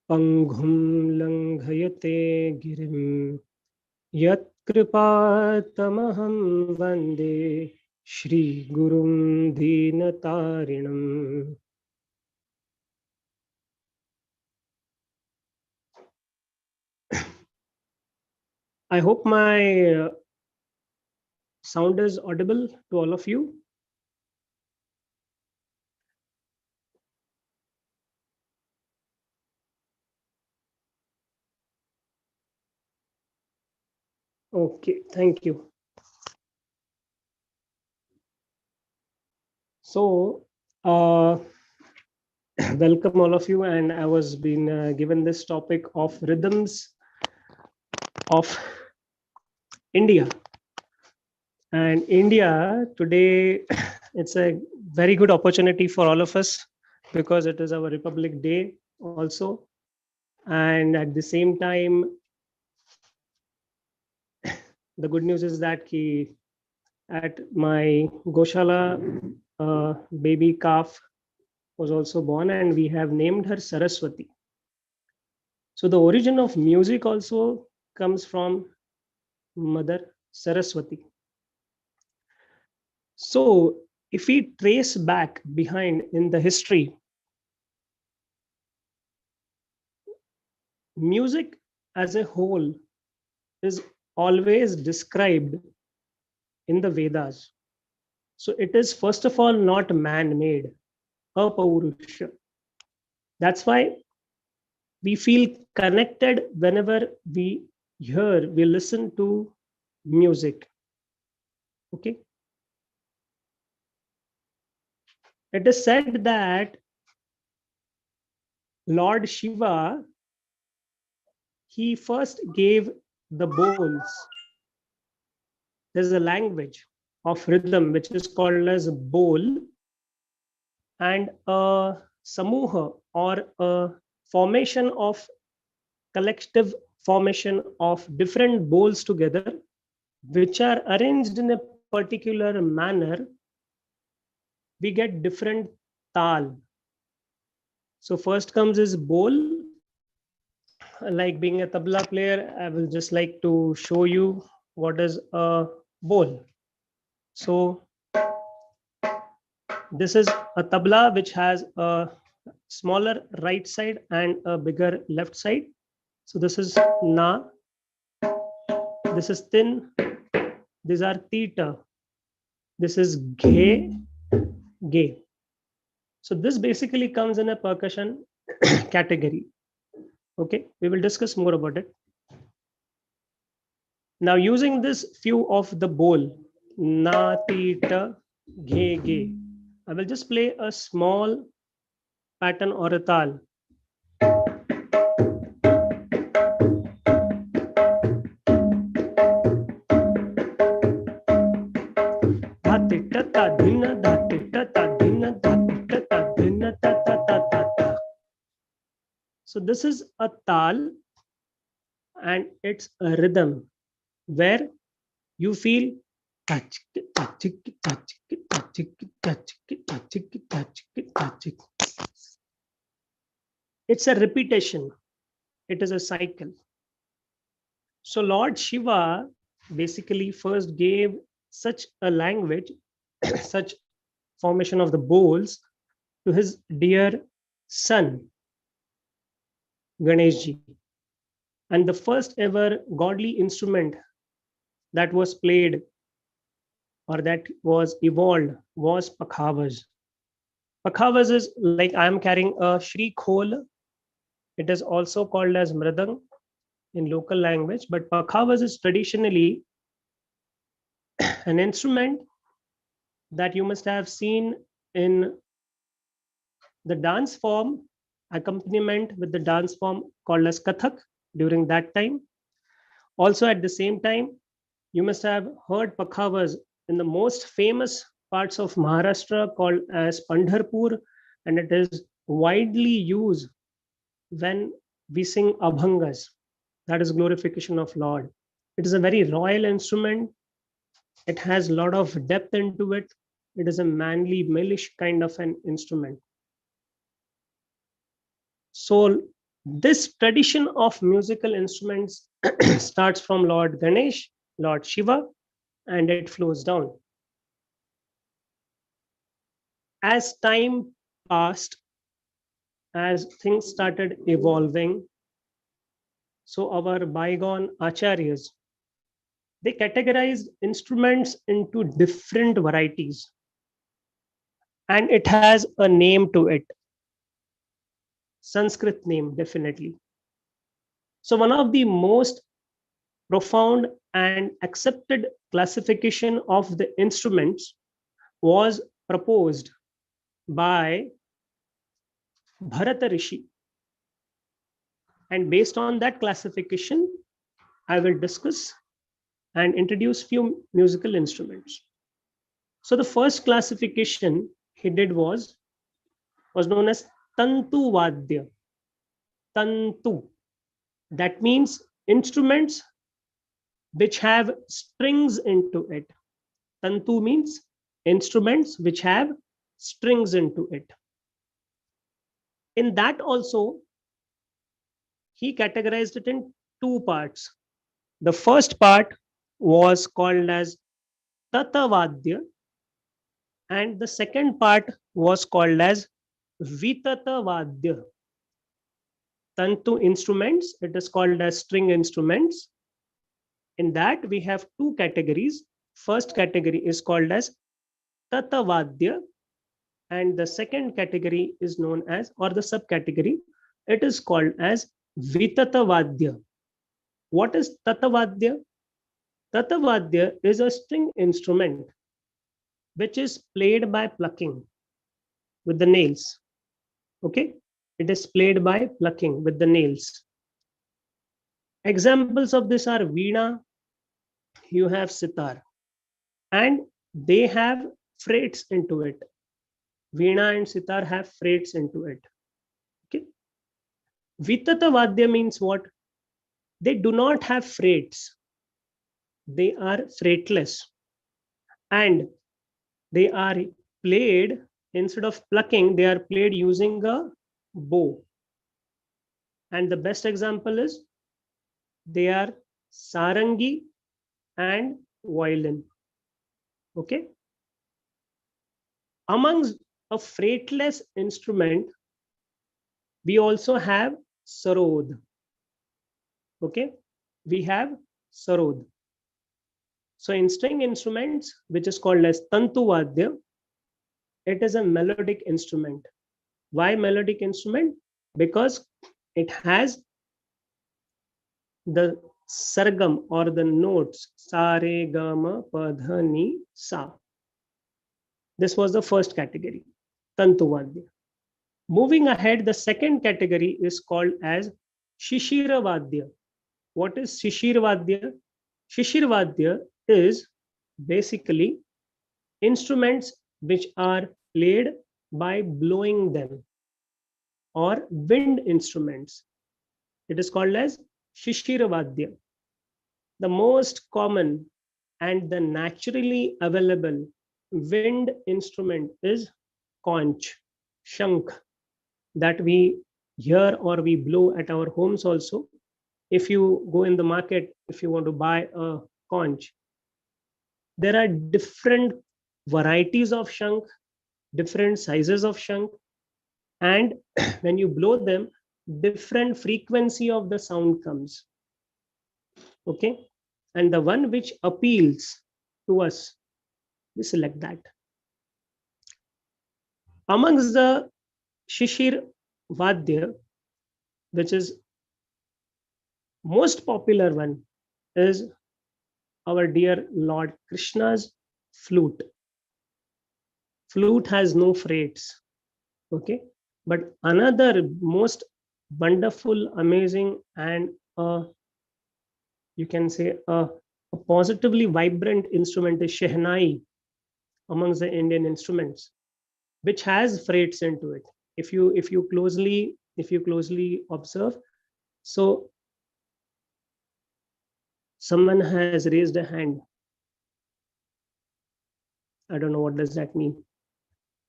पंगुं लंघयते गिरिं यत्कृपातमहं वन्दे श्रीगुरुं दीनतारिणम्. I hope my sound is audible to all of you. Okay, thank you. So, welcome all of you, and I was being given this topic of rhythms of India. And India today, it's a very good opportunity for all of us because it is our Republic Day also. And at the same time, the good news is that at my Goshala, baby calf was also born, and we have named her Saraswati. So the origin of music also comes from Mother Saraswati. So if we trace back behind in the history, music as a whole is always described in the Vedas. So it is first of all not man-made, apurusha. That's why we feel connected whenever we listen to music. Okay. It is said that Lord Shiva, he first gave the bowls. There's a language of rhythm which is called as bowl, and a samuha, or a formation of collective formation of different bowls together, which are arranged in a particular manner, we get different tal. So first comes is bowl. Like being a tabla player, I will just like to show you what is a bowl. So this is a tabla which has a smaller right side and a bigger left side. So this is na, this is tin, these are theta, this is ghe, ge. So this basically comes in a percussion category. Okay, we will discuss more about it. Now using this few of the bowl, na, theta, ghe, ge, I will just play a small pattern or a tal. So this is a tal, and it's a rhythm where you feel it's a repetition, it is a cycle. So Lord Shiva basically first gave such a language, such formation of the bowls to his dear son Ganeshji. And the first ever godly instrument that was played or that was evolved was pakhavas. Pakhavas is like I am carrying a Shri Khol. It is also called as mridang in local language, but pakhavas is traditionally an instrument that you must have seen in the dance form, accompaniment with the dance form called as Kathak during that time. Also, at the same time, you must have heard pakhavas in the most famous parts of Maharashtra called as Pandharpur, and it is widely used when we sing abhangas, that is glorification of Lord. It is a very royal instrument. It has a lot of depth into it. It is a manly, malish kind of an instrument. So This tradition of musical instruments starts from Lord Ganesh, Lord Shiva, and it flows down. As time passed, as things started evolving, so our bygone acharyas, they categorized instruments into different varieties, and it has a name to it, Sanskrit name, definitely. So one of the most profound and accepted classification of the instruments was proposed by Bharata Rishi. And based on that classification, I will discuss and introduce few musical instruments. So the first classification he did was known as Tantu Vadya. Tantu. That means instruments which have strings into it. Tantu means instruments which have strings into it. In that also, he categorized it in two parts. The first part was called as Tatavadya, and the second part was called as Vitatavadya. Tantu instruments, it is called as string instruments. In that, we have two categories. First category is called as Tatavadya, and the second category is known as, or the subcategory, it is called as Vitatavadya. What is Tatavadya? Tatavadya is a string instrument which is played by plucking with the nails. Okay, it is played by plucking with the nails. Examples of this are Veena, you have sitar, and they have frets into it. Veena and sitar have frets into it. Okay, Vitata Vadya means what? They do not have frets. They are fretless, and they are played, instead of plucking, they are played using a bow. And the best example is they are sarangi and violin. Okay. Amongst a fretless instrument, we also have sarod. Okay. We have sarod. So in string instruments, which is called as tantu vadya, it is a melodic instrument. Why melodic instrument? Because it has the sargam or the notes sa re ga ma pa dha ni sa. This was the first category, tantu vadya. Moving ahead, the second category is called as shishira vadya. What is shishir vadya? Shishir vadya is basically instruments which are played by blowing them, or wind instruments. It is called as shishira vadya. The most common and the naturally available wind instrument is conch, shank, that we hear or we blow at our homes also. If you go in the market, if you want to buy a conch, there are different varieties of shank, different sizes of shank, and when you blow them, different frequency of the sound comes. Okay, and the one which appeals to us, we select that. Amongst the shishir vadya, which is most popular one, is our dear Lord Krishna's flute. Flute has no frets. Okay, but another most wonderful, amazing, and you can say a positively vibrant instrument is Shehnai amongst the Indian instruments, which has frets into it. If you closely observe, so someone has raised a hand. I don't know what does that mean.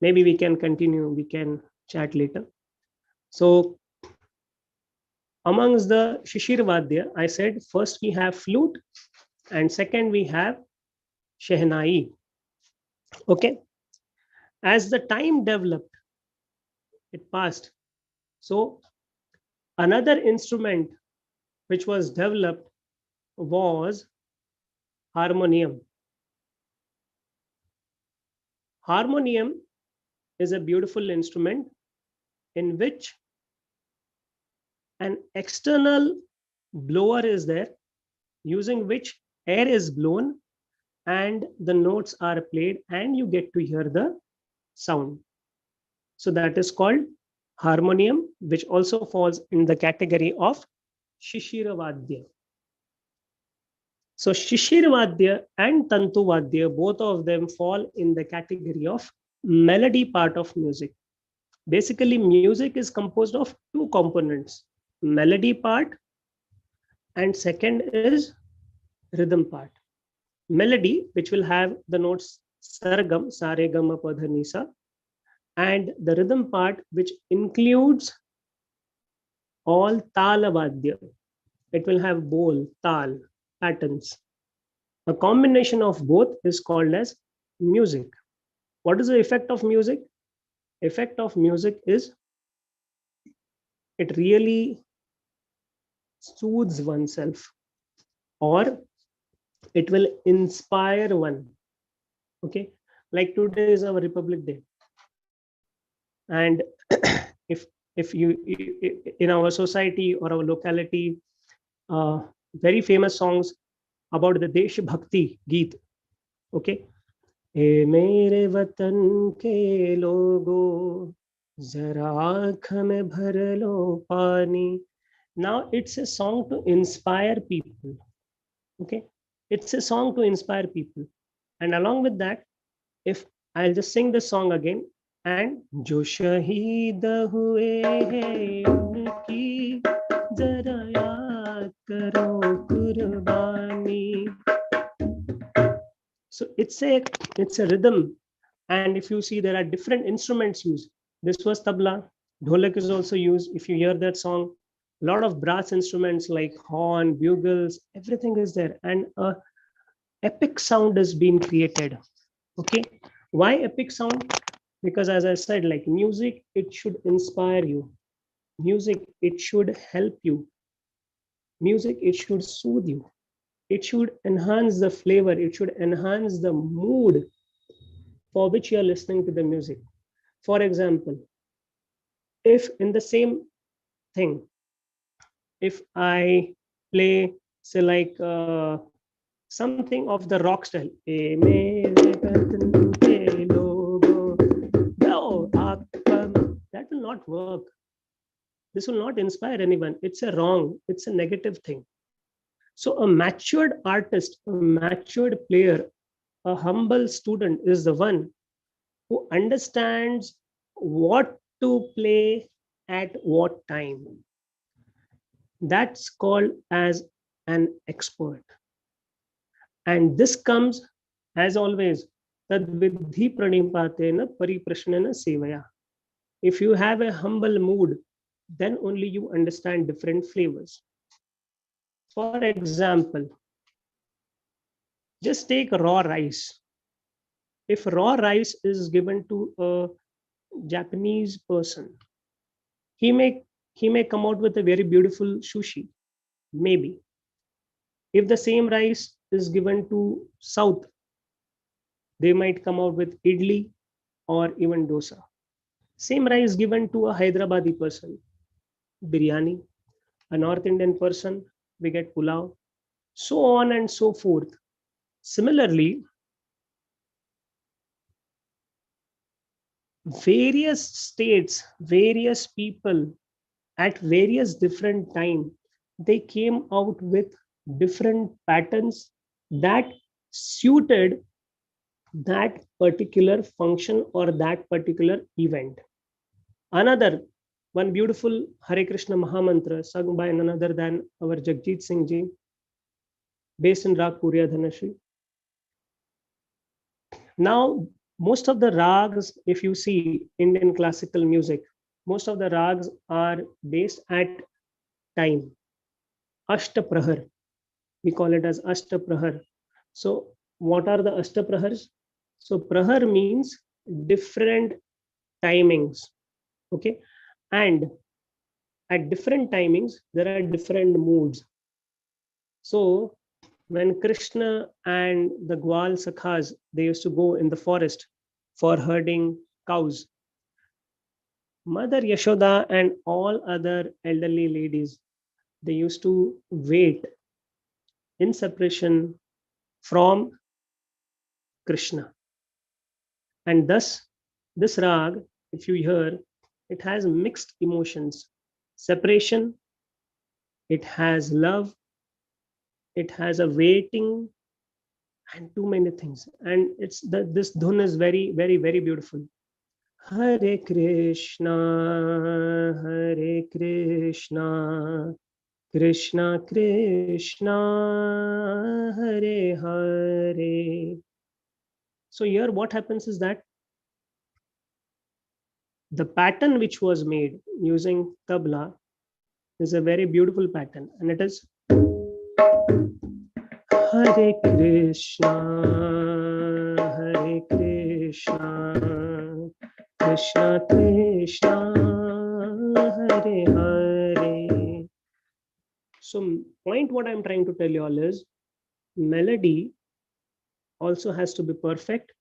Maybe we can continue. We can chat later. So Amongst the Shishir Vadya, I said first we have flute and second we have Shehnai. Okay. As the time developed, it passed. So another instrument which was developed was harmonium. Harmonium is a beautiful instrument in which an external blower is there, using which air is blown and the notes are played and you get to hear the sound. So that is called harmonium, which also falls in the category of Shishira Vadya. So Shishir Vadya and Tantu Vadya, both of them fall in the category of melody part of music. Basically, music is composed of two components, melody part and second is rhythm part. Melody, which will have the notes sargam, sare gama padha nisa, and the rhythm part, which includes all tala vadya. It will have bol, tal, patterns. A combination of both is called as music. What is the effect of music? Effect of music is it really soothes oneself, or it will inspire one. Okay, like today is our Republic Day, and if you in our society or our locality, very famous songs about the Desh Bhakti Geet. Okay, ए मेरे वतन के लोगों जरा आँख में भर लो पानी. Now it's a song to inspire people. Okay, it's a song to inspire people, and along with that, if I'll just sing the song again, and जो शहीद हुए हैं उनकी जरा याद करो कुर्बानी. So it's a rhythm, and if you see, there are different instruments used. This was tabla, dholak is also used. If you hear that song, a lot of brass instruments like horn, bugles, everything is there, and a epic sound is being created. Okay, why epic sound? Because as I said, like music, it should inspire you. Music, it should help you. Music, it should soothe you. It should enhance the flavor. It should enhance the mood for which you are listening to the music. For example, if in the same thing, if I play, say, like something of the rock style, that will not work. This will not inspire anyone. It's a wrong, it's a negative thing. So a matured artist, a matured player, a humble student is the one who understands what to play at what time. That's called as an expert. And this comes, as always, tad vidhi pranipatena pariprashnana sevaya. If you have a humble mood, then only you understand different flavors. For example, just take raw rice. If raw rice is given to a Japanese person, he may come out with a very beautiful sushi, maybe. If the same rice is given to South, they might come out with idli or even dosa. Same rice given to a Hyderabadi person, biryani. A North Indian person, we get pulao, so on and so forth. Similarly, various states, various people at various different time, they came out with different patterns that suited that particular function or that particular event. Another one beautiful Hare Krishna Mahamantra sung by none other than our Jagjit Singh Ji, based in Rag Puriya Dhanashri. Now, most of the rags, if you see Indian classical music, most of the rags are based at time. Ashtaprahar. We call it as Ashtaprahar. So, what are the Ashtaprahars? So, Prahar means different timings. Okay. And at different timings, there are different moods. So, when Krishna and the Gwal Sakhas, they used to go in the forest for herding cows, Mother Yashoda and all other elderly ladies, they used to wait in separation from Krishna. And thus, this rag, if you hear, it has mixed emotions. Separation, it has love, it has a waiting, and too many things. And this dhun is very, very, very beautiful. Hare Krishna, Hare Krishna, Krishna Krishna, Hare Hare. So here what happens is that the pattern which was made using tabla is a very beautiful pattern, and it is Hare Krishna, Hare Krishna, Krishna Krishna, Hare Hare. So point what I'm trying to tell you all is melody also has to be perfect.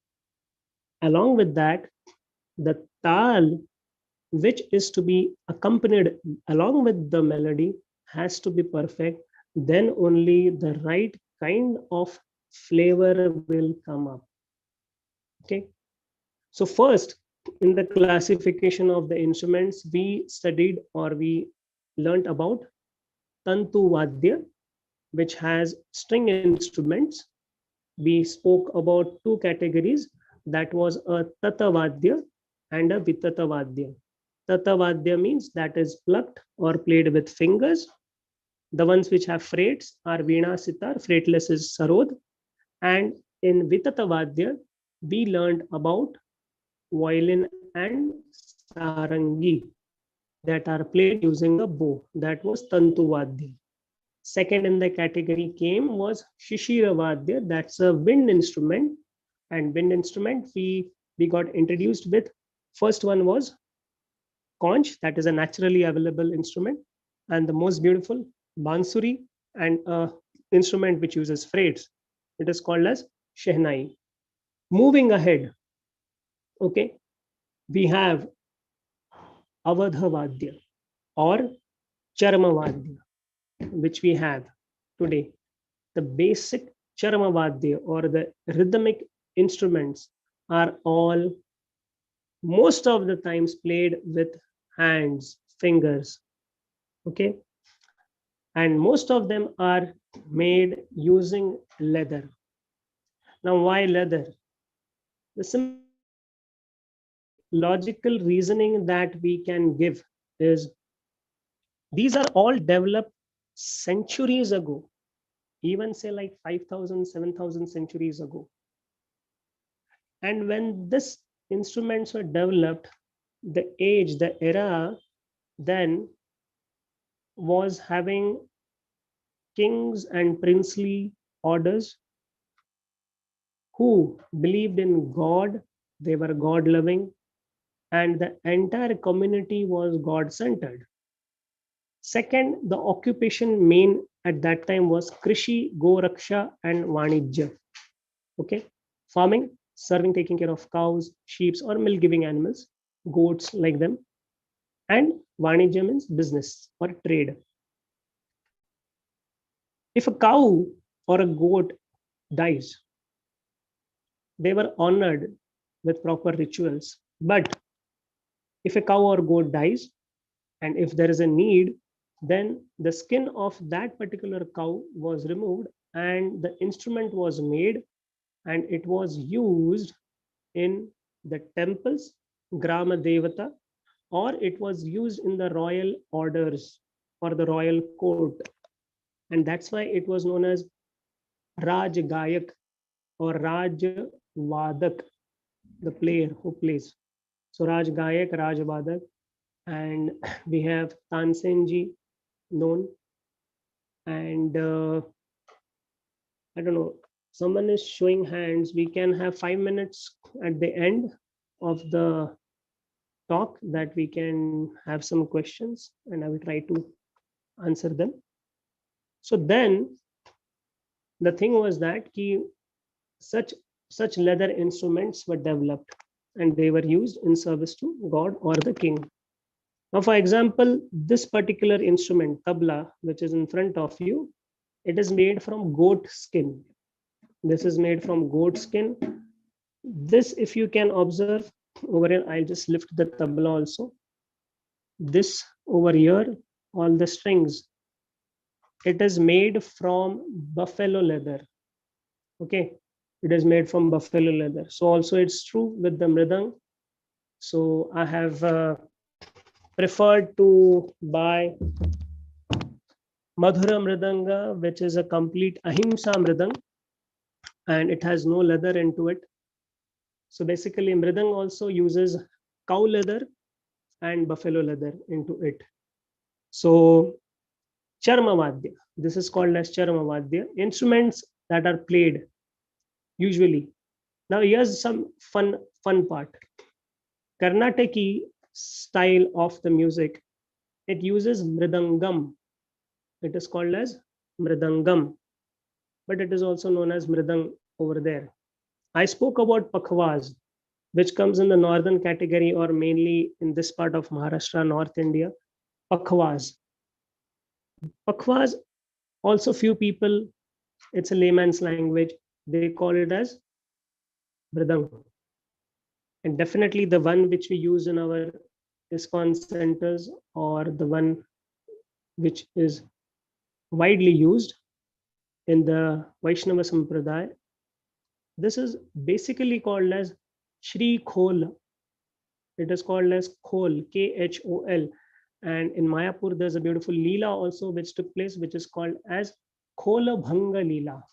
Along with that, the tal which is to be accompanied along with the melody has to be perfect. Then only the right kind of flavor will come up. Okay. So first, in the classification of the instruments, we studied or we learnt about Tantu Vadya, which has string instruments. We spoke about two categories, that was a Tatavadya and a Vitatavadya. Tatavadya means that is plucked or played with fingers. The ones which have frets are Veena, Sitar, fretless is Sarod. And in Vitatavadya, we learned about violin and sarangi that are played using a bow. That was Tantuvadya. Second in the category came was Shishiravadya, that's a wind instrument. And wind instrument we got introduced with. First one was conch, that is a naturally available instrument, and the most beautiful bansuri, and a instrument which uses frets. It is called as shehnai. Moving ahead, okay, we have avadhavadya or charmavadya, which we have today. The basic charmavadya or the rhythmic instruments are all most of the times played with hands, fingers. Okay. And most of them are made using leather. Now, why leather? The simply logical reasoning that we can give is these are all developed centuries ago, even say like 5,000, 7,000 centuries ago. And when these instruments were developed, the age, the era then was having kings and princely orders who believed in God, they were God loving, and the entire community was God centered. Second, the occupation main at that time was Krishi, Go Raksha, and Vanijya. Okay, farming, serving, taking care of cows, sheep, or milk giving animals, goats like them, and Vanijya means business or trade. If a cow or a goat dies, they were honored with proper rituals. But if a cow or goat dies, and if there is a need, then the skin of that particular cow was removed and the instrument was made and it was used in the temples, Grama Devata, or it was used in the royal orders or the royal court. And that's why it was known as Raj Gayak or Raj Vadak, the player who plays. So Raj Gayak, Raj Vadak, and we have Tansenji, known. And I don't know, someone is showing hands. We can have 5 minutes at the end of the talk that we can have some questions, and I will try to answer them. So then the thing was that such such leather instruments were developed and they were used in service to god or the king. Now for example, this particular instrument tabla, which is in front of you, it is made from goat skin. This is made from goat skin. This, if you can observe over here, I'll just lift the tabla also. This over here, all the strings, it is made from buffalo leather. Okay, it is made from buffalo leather. So also it's true with the mridang. So I have preferred to buy madhura mridanga, which is a complete ahimsa mridang, and it has no leather into it. So basically mridang also uses cow leather and buffalo leather into it. So charmavadya, this is called as charmavadya, instruments that are played usually. Now here's some fun part. Karnataki style of the music, it uses mridangam. It is called as mridangam, but it is also known as mridang over there. I spoke about pakhwas, which comes in the northern category or mainly in this part of Maharashtra, North India. Pakhwas also, few people, it's a layman's language, they call it as mridang. And definitely the one which we use in our ISKCON centers, or the one which is widely used in the Vaishnava Sampradaya, this is basically called as Shri Khol. It is called as Khol, Khol. And in Mayapur, there's a beautiful Leela also which took place, which is called as Kholabhanga Leela.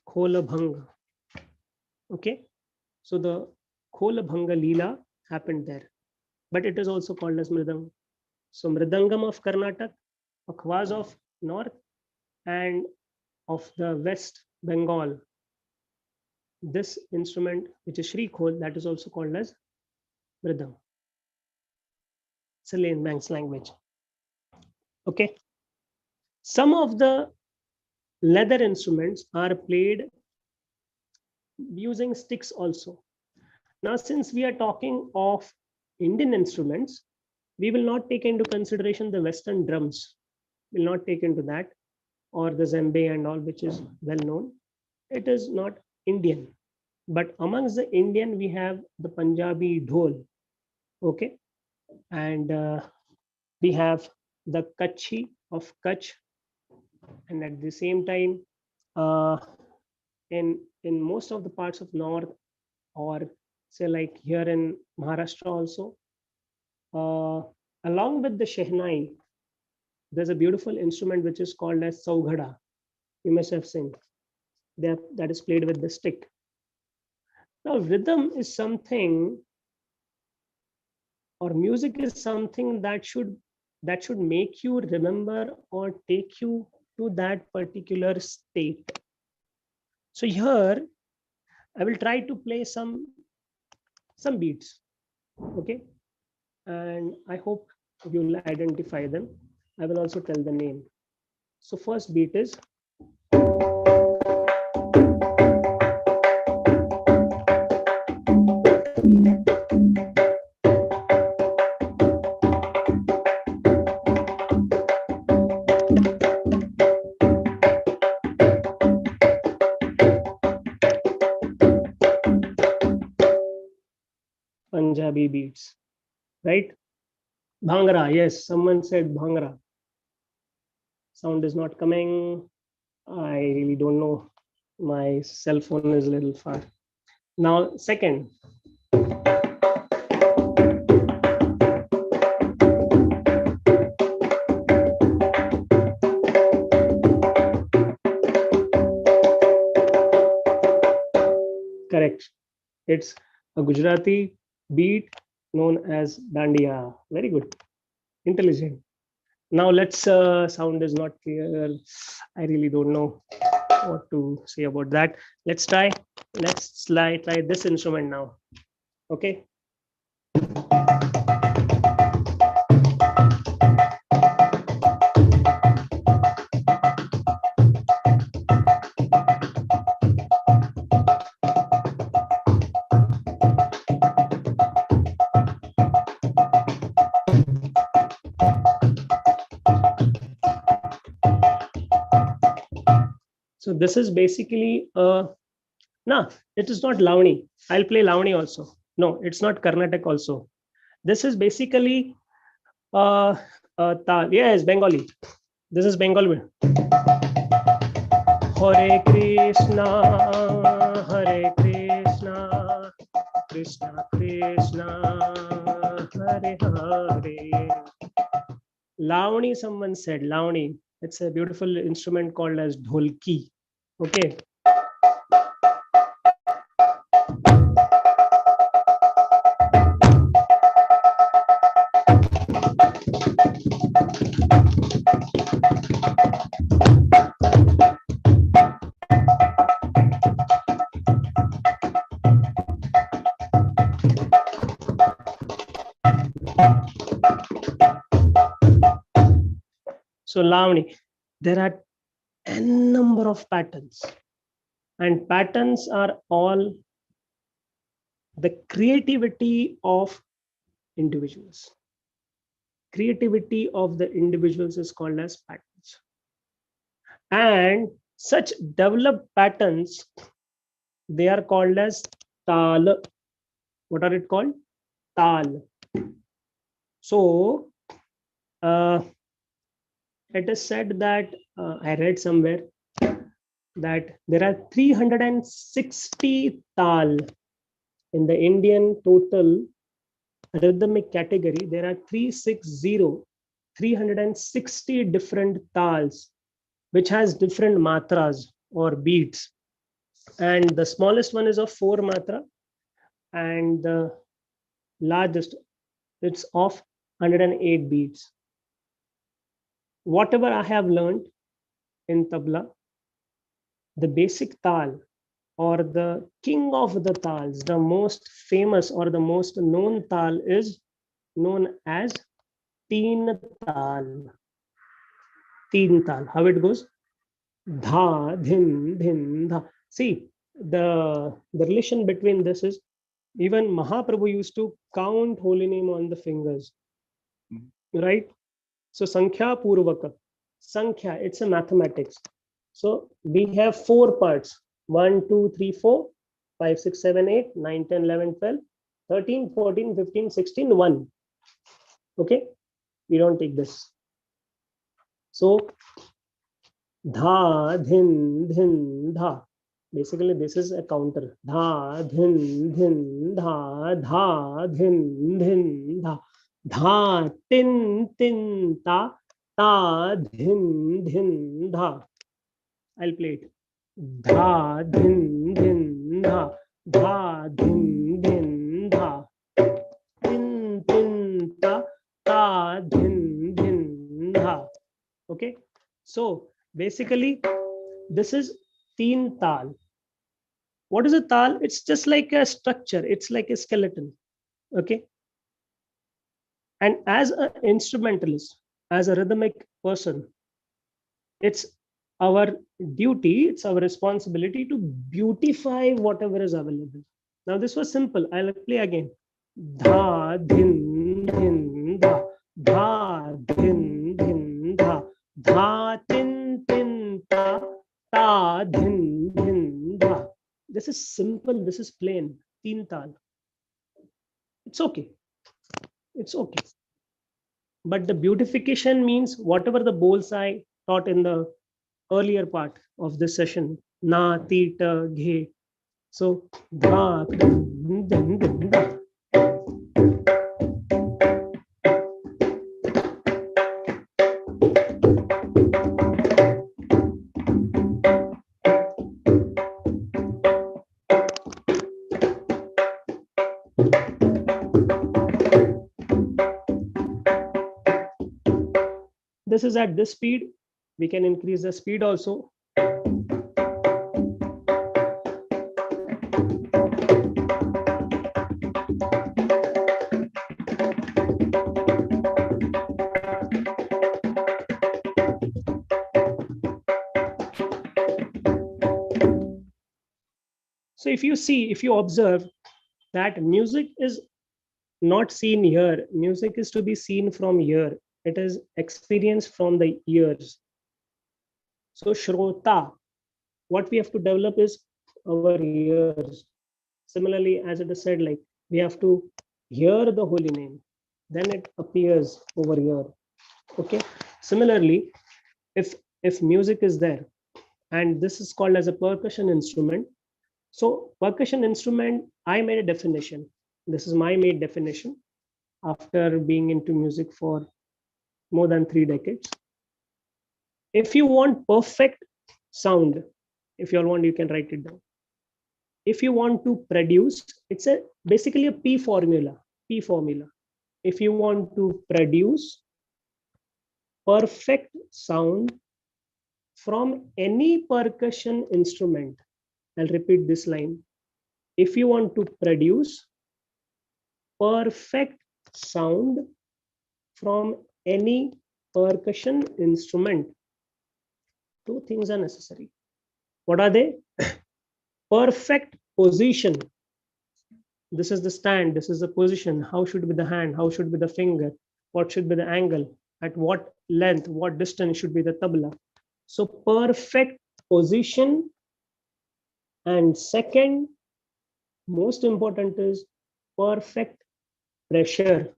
Kholabhanga. Okay. So the Kholabhanga Leela happened there. But it is also called as Mridang. So Mridangam of Karnataka, Pakhwas of North, and of the West Bengal, this instrument, which is Shri Khol, that is also called as Mridang. It's a layman's language. Okay. Some of the leather instruments are played using sticks also. Now, since we are talking of Indian instruments, we will not take into consideration the Western drums. We'll not take into that, or the djembe and all, which is well known. It is not Indian. But amongst the Indian, we have the Punjabi dhol. Okay. And we have the Kutchi of Kutch. And at the same time, in most of the parts of North, or say like here in Maharashtra also, along with the Shehnai, there's a beautiful instrument which is called as Saughada. You must have seen that is played with the stick. Now, rhythm is something, or music is something that should make you remember or take you to that particular state. So here I will try to play some beats. Okay. And I hope you'll identify them. I will also tell the name. So first beat is Punjabi beats, right? Bhangra, yes, someone said Bhangra. Sound is not coming. I really don't know. My cell phone is a little far. Now, second. Correct. It's a Gujarati beat known as Dandiya. Very good. Intelligent. Now let's sound is not clear. I really don't know what to say about that. Let's try this instrument now. Okay. So this is basically no, it is not Lavani. I'll play Lavani also. No, it's not Carnatic also. This is basically tal. Yes, Bengali. This is Bengali. Hare Krishna, Hare Krishna, Krishna Krishna, Hare Hare. Lavani, someone said Lavani. It's a beautiful instrument called as dholki. Okay. So Lavani, there are n number of patterns, and patterns are all the creativity of individuals. Creativity of the individuals is called as patterns, and such developed patterns, they are called as tal. What are it called? Tal. So it is said that I read somewhere that there are 360 tal in the Indian total rhythmic category. There are 360 different tals, which has different matras or beats. And the smallest one is of 4 matra, and the largest, it's of 108 beats. Whatever I have learned in tabla, the basic tal or the king of the tals, the most famous or the most known tal is known as teen tal. Teen tal. How it goes? Dha, dhin, dhin, dha. See, the relation between this is, even Mahaprabhu used to count holy name on the fingers, right? So Sankhya Purvaka. Sankhya, it's a mathematics. So we have 4 parts: 1, 2, 3, 4, 5, 6, 7, 8, 9, 10, 11, 12, 13, 14, 15, 16, 1. Okay, we don't take this. So dha, dhin, dhin, dha. Basically, this is a counter. Dha, dhin, dhin, dha, dha, dhin, dhin, dha. Dha, tin, tin, ta, ta, dhin, dhin, dha. I'll play it. Dha, dhin, dhin, dha. Dha, dhin, dhin, dha. Tin, tin, ta, ta, dhin, dhin, dha. Okay. So basically, this is teen tal. What is a tal? It's just like a structure. It's like a skeleton. Okay. And as an instrumentalist, as a rhythmic person, it's our duty, it's our responsibility to beautify whatever is available. Now this was simple. I'll play again. Dha, dhin, dhin, dha. Dha, dhin, dhin, dha. Dha, tin, tin, ta. Ta, dhin, dhin, dha. This is simple. This is plain. Teen tal. It's okay. It's okay. But the beautification means whatever the bowls I taught in the earlier part of this session. Na, ti, ta, ghe. So, dha, dhin, dhin, dha. this is at this speed. We can increase the speed also. So if you see, if you observe that music is not seen here, music is to be seen from here. It is experienced from the ears. So Shrota, what we have to develop is our ears. Similarly, as it is said, like we have to hear the holy name, then it appears over here. Okay. Similarly, if music is there, and this is called as a percussion instrument. So percussion instrument, I made a definition. This is my made definition after being into music for more than 3 decades. If you want perfect sound, if you all want, you can write it down. If you want to produce, it's basically a P formula. If you want to produce perfect sound from any percussion instrument, I'll repeat this line. If you want to produce perfect sound from any percussion instrument, 2 things are necessary. What are they? Perfect position. This is the stand, this is the position. How should be the hand? How should be the finger? What should be the angle? At what length, what distance should be the tabla? So perfect position. And second, most important is perfect pressure.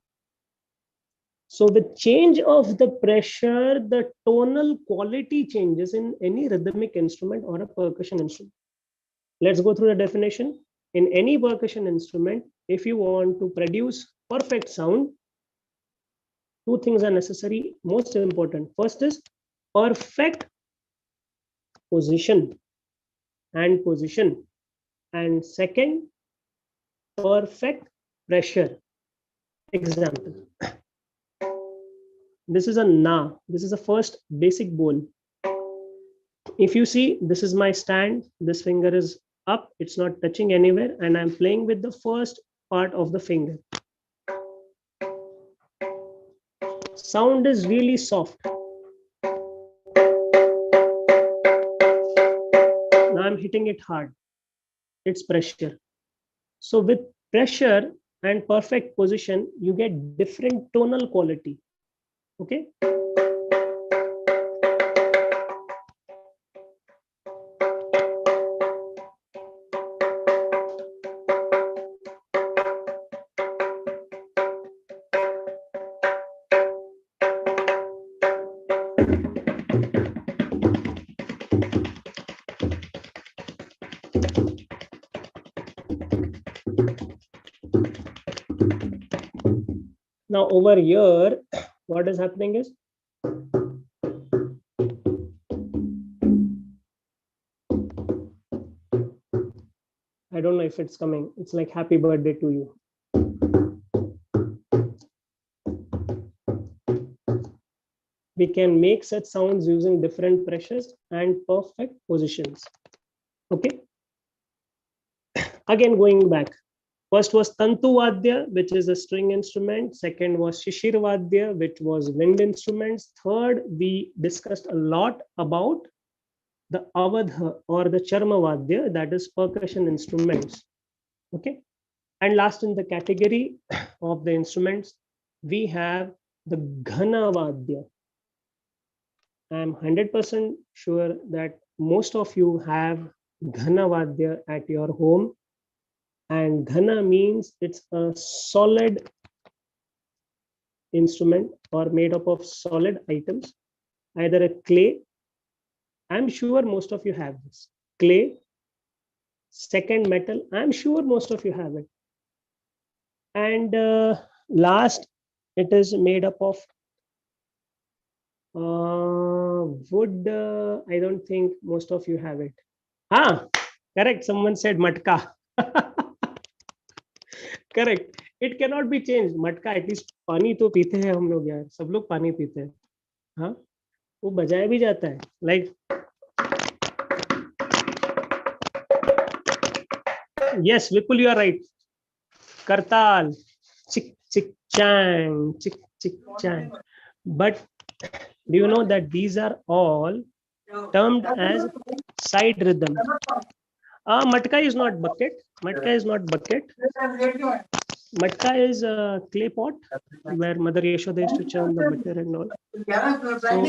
So with change of the pressure, the tonal quality changes in any rhythmic instrument or a percussion instrument. Let's go through the definition. In any percussion instrument, if you want to produce perfect sound, 2 things are necessary, most important. First is perfect position. And second, perfect pressure. Example. This is a na. This is the first basic bowl. If you see, this is my stand. This finger is up. It's not touching anywhere. And I'm playing with the first part of the finger. Sound is really soft. Now I'm hitting it hard. It's pressure. So with pressure and perfect position, you get different tonal quality. Okay. Now over here, what is happening is I don't know if it's coming. It's like happy birthday to you. We can make such sounds using different pressures and perfect positions. Okay. Again, going back. First was Tantu Vadya, which is a string instrument. Second was Shishir Vadya, which was wind instruments. Third, we discussed a lot about the Avadha or the Charma Vadya, that is percussion instruments. Okay. And last in the category of the instruments, we have the Ghana Vadya. I'm 100% sure that most of you have Ghana Vadya at your home. And Ghana means it's a solid instrument or made up of solid items, either a clay. I'm sure most of you have this. Clay, second metal, I'm sure most of you have it. And last, it is made up of wood. I don't think most of you have it. Correct. Someone said matka. Correct. It cannot be changed. Matka, at least पानी तो पीते हैं हम लोग यार. सब लोग पानी पीते हैं. हाँ. वो बजाया भी जाता है, like yes, Vipul, you are right. Kartal, chick chick chang, chick chick chang. But do you know that these are all termed as side rhythm? Matka is not bucket. Matka is not bucket. Matka is a clay pot where Mother Yashoda used to churn the butter and all. So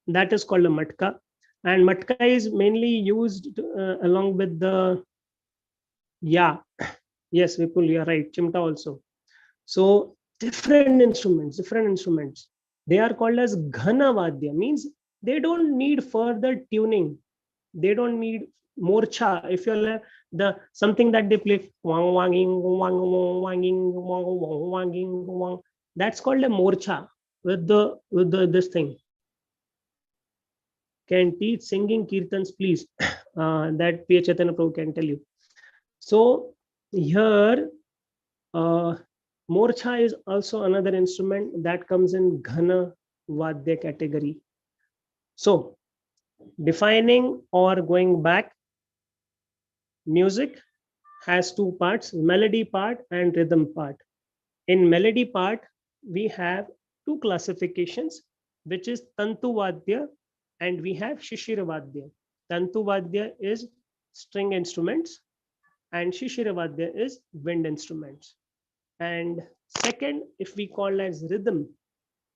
that is called a matka. And matka is mainly used along with the, yeah, yes, Vipul, you are right. Chimta also. So different instruments. They are called as ghana vadya, means they don't need further tuning. They don't need morcha. If you're the something that they play, that's called a morcha with the this thing. Can teach singing kirtans, please. That P. Chaitanya Prabhu can tell you. So here, morcha is also another instrument that comes in ghana vadya category. So defining or going back, music has two parts, melody part and rhythm part. In melody part, we have two classifications, which is Tantu Vadya and we have Shishira Vadya. Tantu Vadya is string instruments and Shishira Vadya is wind instruments. And second, if we call as rhythm,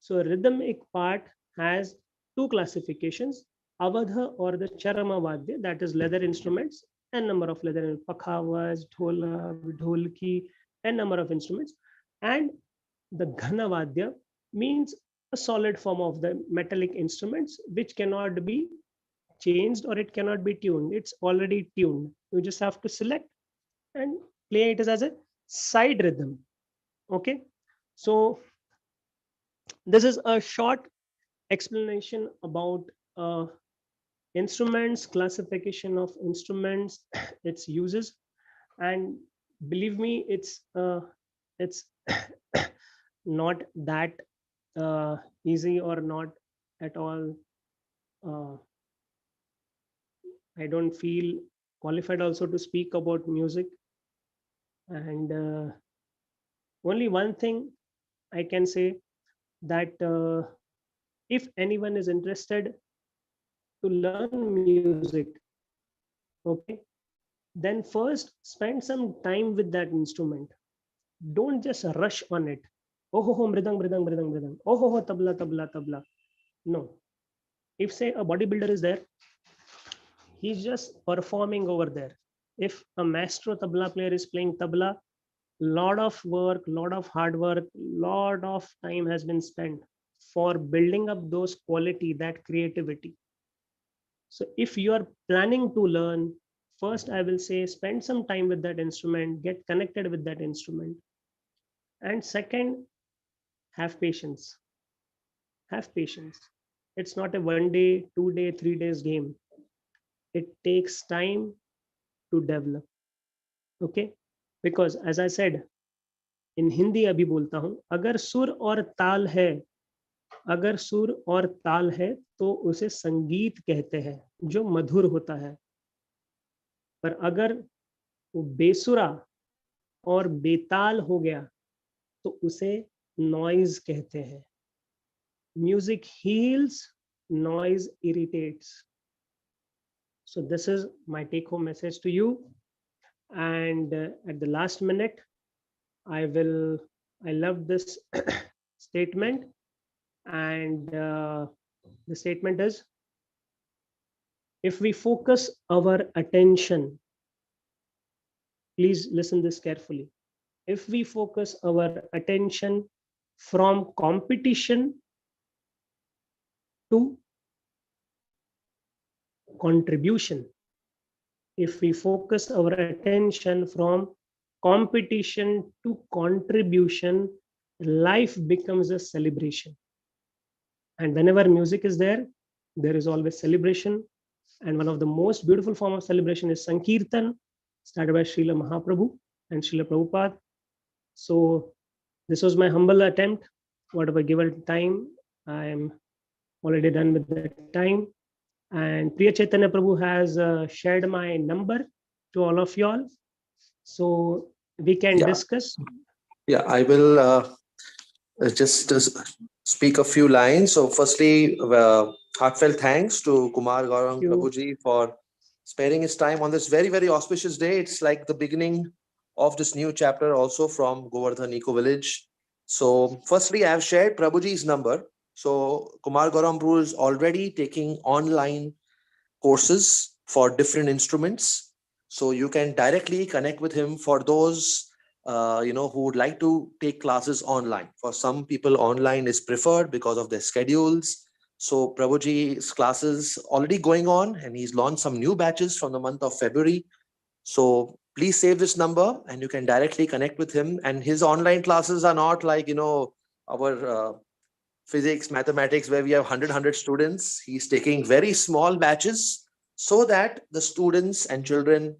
so rhythmic part has two classifications, Avadha or the Charama Vadya, that is leather instruments, n number of leather, pakhavas, dhola, dholki, n number of instruments. And the Ghana Vadya means a solid form of the metallic instruments, which cannot be changed or it cannot be tuned. It's already tuned. You just have to select and play it as a side rhythm. Okay. So this is a short explanation about instruments, classification of instruments, its uses, and believe me, it's not that easy or not at all. uh, I don't feel qualified also to speak about music. And only one thing I can say, that if anyone is interested to learn music, okay, then first spend some time with that instrument. Don't just rush on it. Oh ho ho, mridang. Oh ho tabla. No. If say a bodybuilder is there, he's just performing over there. If a maestro tabla player is playing tabla, lot of work, lot of hard work, lot of time has been spent for building up those quality, that creativity. So if you are planning to learn, first I will say spend some time with that instrument, get connected with that instrument. And second, have patience. Have patience. It's not a 1 day, 2 day, 3 days game. It takes time to develop. Okay. Because as I said, in Hindi अभी बोलता हूं, अगर सुर और ताल है, अगर सुर और ताल है तो उसे संगीत कहते हैं, जो मधुर होता है. पर अगर वो बेसुरा और बेताल हो गया तो उसे नॉइज कहते हैं. Music heals, noise irritates. So this is my take home message to you. And at the last minute, I love this statement. And the statement is, if we focus our attention, please listen this carefully. If we focus our attention from competition to contribution, if we focus our attention from competition to contribution, life becomes a celebration. And whenever music is there is always celebration. And one of the most beautiful form of celebration is Sankirtan, started by Srila Mahaprabhu and Srila Prabhupada. So this was my humble attempt. Whatever given time, I am already done with the time. And Priya Chaitanya Prabhu has shared my number to all of y'all, so we can discuss. Yeah, I will just speak a few lines. So, firstly, heartfelt thanks to Kumar Gaurang Prabhuji for sparing his time on this very, very auspicious day. It's like the beginning of this new chapter, also from Govardhan Eco Village. So, firstly, I have shared Prabhuji's number. So, Kumar Gaurang Prabhu is already taking online courses for different instruments. So you can directly connect with him for those who would like to take classes online. For some people, online is preferred because of their schedules. So Prabhuji's classes already going on, and he's launched some new batches from the month of February. So please save this number, and you can directly connect with him. And his online classes are not like our physics, mathematics, where we have 100 students. He's taking very small batches so that the students and children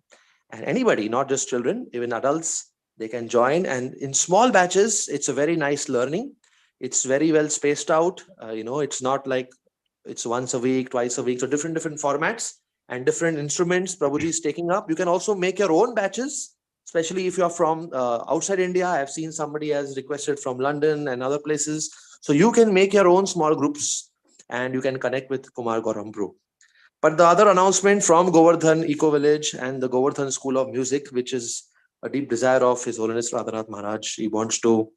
and anybody, not just children, even adults, they can join. And in small batches, it's a very nice learning. It's very well spaced out. It's not like it's once a week, twice a week. So different formats and different instruments Prabhuji is taking up. You can also make your own batches, especially if you're from outside India. I've seen somebody has requested from London and other places. So you can make your own small groups and you can connect with Kumar Gaurang Prabhu. But the other announcement from Govardhan Eco Village and the Govardhan School of Music, which is a deep desire of His Holiness Radhanath Maharaj, he wants to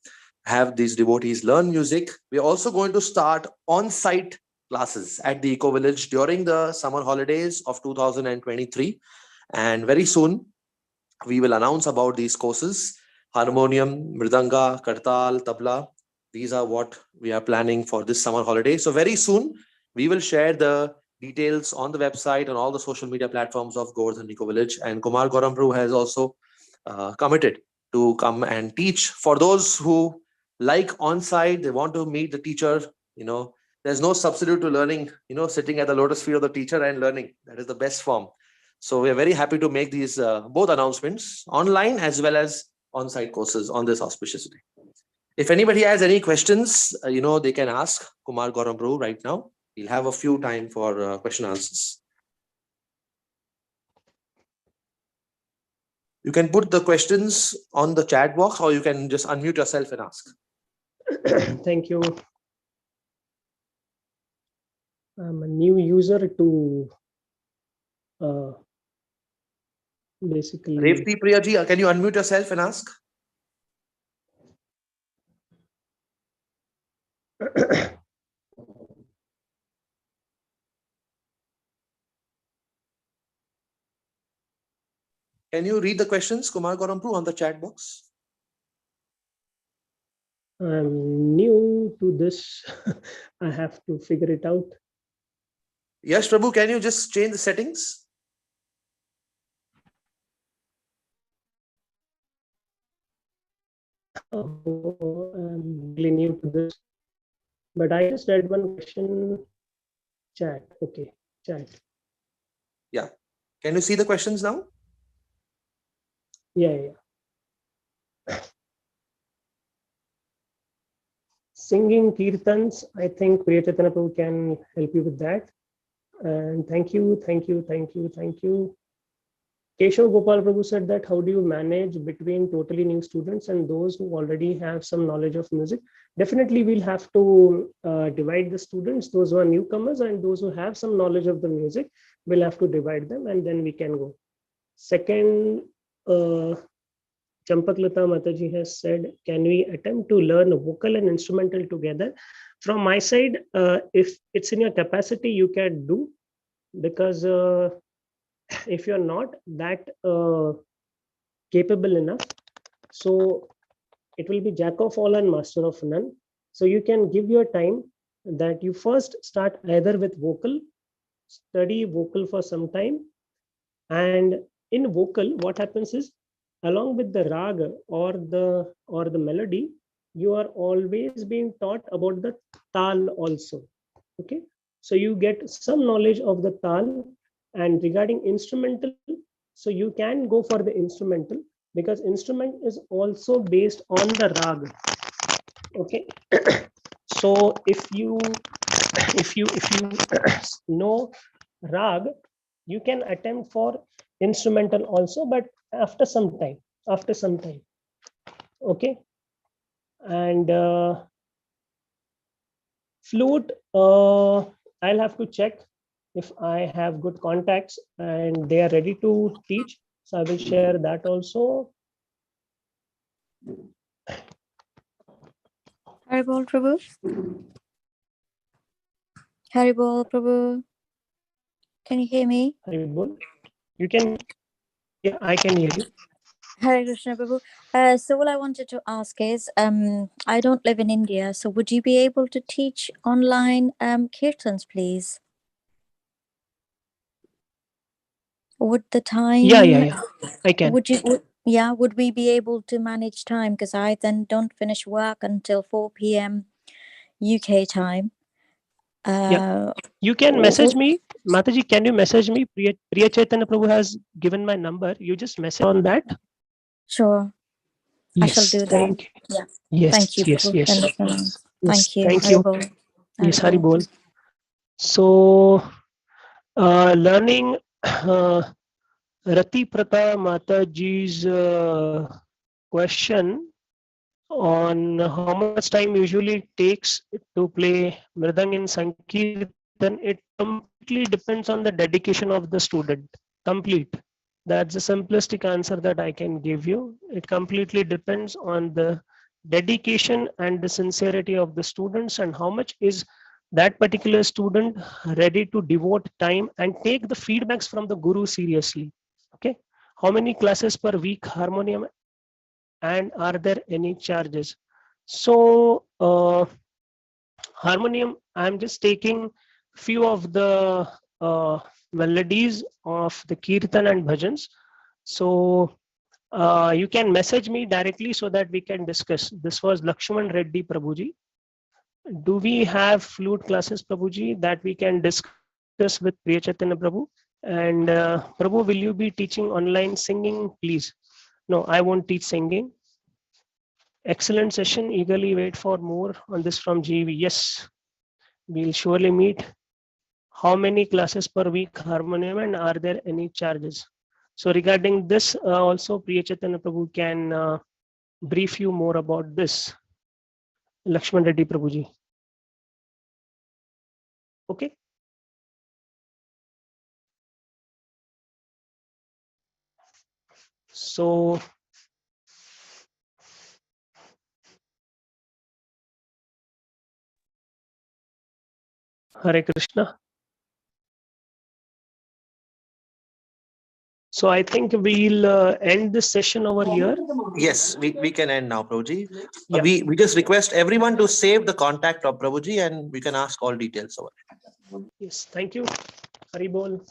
have these devotees learn music. We're also going to start on-site classes at the Eco Village during the summer holidays of 2023. And very soon, we will announce about these courses: harmonium, mridanga, kartal, tabla. These are what we are planning for this summer holiday. So very soon, we will share the details on the website and all the social media platforms of Govardhan Eco Village. And Kumar Gaurang Prabhu has also committed to come and teach. For those who like on-site, they want to meet the teacher, there's no substitute to learning, sitting at the lotus feet of the teacher and learning. That is the best form. So we are very happy to make these both announcements online as well as on-site courses on this auspicious day. If anybody has any questions, they can ask Kumar Gaurang Prabhu right now. We'll have a few time for question answers. You can put the questions on the chat box, or you can just unmute yourself and ask. Thank you. I'm a new user to basically. Revati Priyaji, can you unmute yourself and ask? Can you read the questions, Kumar Gaurang Prabhu, on the chat box? I'm new to this. I have to figure it out. Yes, Prabhu, can you just change the settings? Oh, I'm really new to this. But I just read one question. Chat. Okay, chat. Yeah. Can you see the questions now? Yeah. Singing kirtans, I think Priya Chaitanya Prabhu can help you with that. And thank you. Keshav Gopal Prabhu said that how do you manage between totally new students and those who already have some knowledge of music? Definitely we'll have to divide the students, those who are newcomers and those who have some knowledge of the music. We'll have to divide them and then we can go. Second, Champaklata Mataji has said, can we attempt to learn vocal and instrumental together? From my side, if it's in your capacity, you can do, because if you're not that capable enough, so it will be jack of all and master of none. So you can give your time that you first start either with vocal, study vocal for some time, and in vocal what happens is, along with the raga or the melody, you are always being taught about the tal also. Okay, so you get some knowledge of the tal. And regarding instrumental, so you can go for the instrumental because instrument is also based on the raga. Okay, so if you if you know rag, you can attempt for instrumental also, but after some time. Okay. And flute, I'll have to check if I have good contacts and they are ready to teach. So I will share that also. Haribol Prabhu. Haribol Prabhu. Can you hear me? Haribol. You can, yeah, I can hear you. Hare Krishna Prabhu. So what I wanted to ask is, I don't live in India, so would you be able to teach online kirtans, please? Would the time? Yeah. I can. Would we be able to manage time? Because I then don't finish work until 4 p.m. UK time. Yeah. You can message me. Mataji, can you message me? Priya Chaitanya Prabhu has given my number. You just message on that. Sure. Yes, I shall do that. Thank you. Yeah. Yes, Thank you. yes. Thank you. Thank you. Haribol. Yes, Haribol. So, learning Rati Prata Mataji's question on how much time usually takes to play Mridang in Sankirtan, it completely depends on the dedication of the student. Complete. That's the simplistic answer that I can give you. It completely depends on the dedication and the sincerity of the students and how much is that particular student ready to devote time and take the feedbacks from the guru seriously. Okay. How many classes per week harmonium, and are there any charges? So harmonium, I'm just taking few of the melodies of the kirtan and bhajans. So you can message me directly so that we can discuss. This was Lakshman Reddy Prabhuji. Do we have flute classes, Prabhuji, that we can discuss with Priya Chaitanya Prabhu? And Prabhu, will you be teaching online singing, please? No, I won't teach singing. Excellent session. Eagerly wait for more on this from GV. Yes, we'll surely meet. How many classes per week harmonium, and are there any charges? So regarding this, also Priya Chaitanya Prabhu can brief you more about this. Lakshman Reddy Prabhuji. Okay. So Hare Krishna. So I think we'll end this session over here. Yes, we can end now, Prabhuji. Yeah. We just request everyone to save the contact of Prabhuji and we can ask all details over it. Yes, thank you. Haribol.